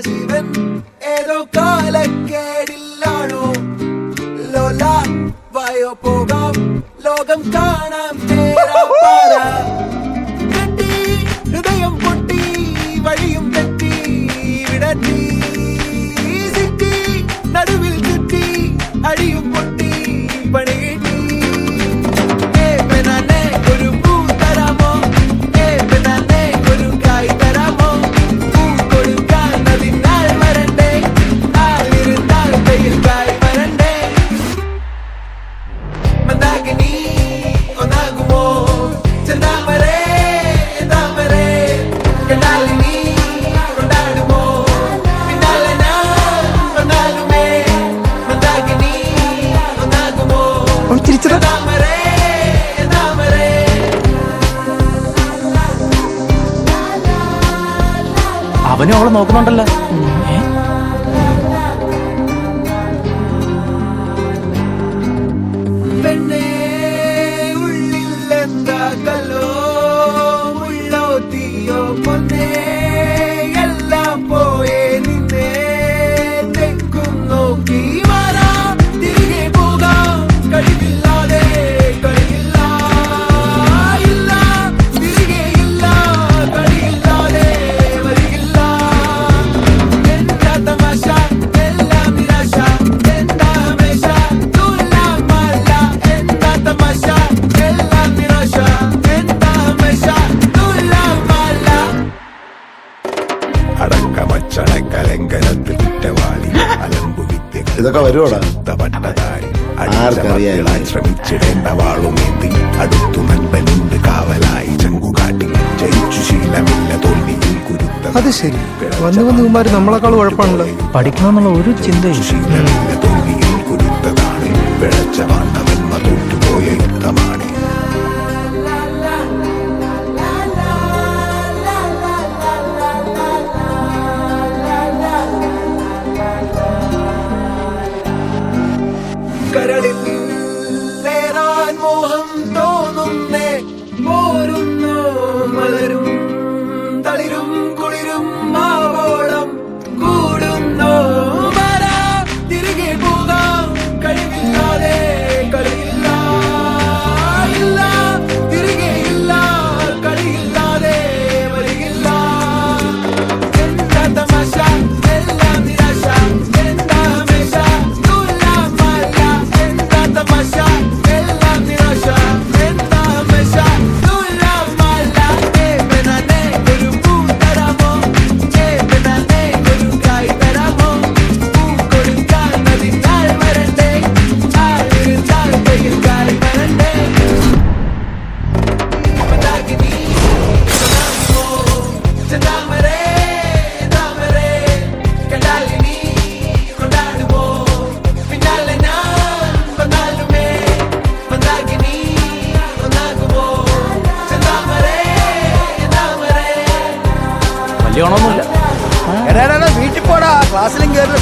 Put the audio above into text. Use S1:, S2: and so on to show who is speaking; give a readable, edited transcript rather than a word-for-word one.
S1: ജീവൻ ഏതോ കാലക്കേടില്ലാണോ ലോല വായോ പോകാം ലോകം കാണാം കെട്ടി ഹൃദയം പൊട്ടി വഴിയും തെറ്റി വിടറ്റി സിറ്റി നടുവിൽ ചുറ്റി അടിയും പൊട്ടി പണികിട്ടി ഒരു പൂ തരാമോ ഒരു കായ് തരാമോ പൂ കൊടുക്കാൻ അതിനാൾ വരണ്ടേ ആളിരുന്നാൽ വെയിൽ കായ് വരണ്ടേ മന്ദാകിനി ഒന്നാകുമോ ചെന്താമരേ താമരേ കണ്ടാലിനി കൊണ്ടാടുമോ പിന്നാലെ ഞാൻ വന്നാലുമേ മന്ദാകിനി ഒന്നാകുമോ ചെന്താമരേ താമരേ
S2: അവനും അവളെ നോക്കുന്നുണ്ടല്ലോ.
S1: പെണ്ണേ ഉള്ളിൽ എന്താ കല്ലോ ഉള്ളോ തീയോ പൊന്നേ എല്ലാം പോയേ നിന്നെ തെക്കും നോക്കി മാറാ തിരികെ പോകാം കഴിവില്ലാതെ കഴിയില്ല ഇല്ല തിരികെ ഇല്ല കഴിയില്ലാതെ വരികില്ല എന്താ തമാശ എല്ലാം നിരാശ എന്താ ഹമേശ തുലാമല്ല എന്താ തമാശ എല്ലാം നിരാശ എന്താ ഹമേശ തുലാമല്ല
S3: അടക്കമച്ചടക്കലങ്കനത്തിൽ കുറ്റവാളി അലമ്പു
S4: ഇതൊക്കെ വരുവോടാ?
S3: ആർക്കറിയാൻ ശ്രമിച്ചിടേണ്ട വാളുമേന്തി അടുത്തു നൻപനുണ്ട് കാവലായി ചങ്കുകാട്ടി ജയിച്ചു ശീലമില്ല തോൽവിയിൽ കുരുത്ത
S5: അത് ശരി, വന്നു വന്നുമാര് നമ്മളെക്കാൾ കുഴപ്പമാണല്ലോ.
S2: പഠിക്കണമെന്നുള്ള ഒരു ചിന്തയും
S3: ശീലമില്ല തോൽവിയിൽ കുരുത്തതാണ് പിഴച്ച വാണ്ടവന്മ തോറ്റുപോയ യുദ്ധമാണ്.
S1: കരളിൽ നേരാൻ മോഹം തോന്നുന്നേ പോരുന്നു മലരും തളിരും കുളിരും ആവോളം കൂടുന്നു വരാ തിരികെ പോകാം കഴിവില്ലാതെ കളിയില്ല ഇല്ല തിരികെ ഇല്ല കളിയില്ലാതെ വരികില്ല എന്താ തമാശ എല്ലാം നിരാശ എന്താ ഹമേശ തുലാമല്ല എന്താ തമാശ എല്ലാം നിരാശ എന്താ ഹമേശ തുലാമല്ല പെണ്ണേ ഒരു പൂ തരാമോ പെണ്ണേ ഒരു കായ് തരാമോ പൂ കൊടുക്കാൻ അതിനാൾ വരണ്ടേ ആളിരുന്നാൽ വെയിൽ കായ് വരണ്ടേ മന്ദാകിനി ഒന്നാകുമോ ചെന്താമരേ താമരേ കണ്ടാലിനി കൊണ്ടാടുമോ പിന്നാലെ ഞാൻ വന്നാലുമേ മന്ദാകിനി ഒന്നാകുമോ ചെന്താമരേ താമരേ
S2: കല്യാണമൊന്നുമില്ല.
S5: വീട്ടിൽ പോടാ, ക്ലാസ്സിലും കയറി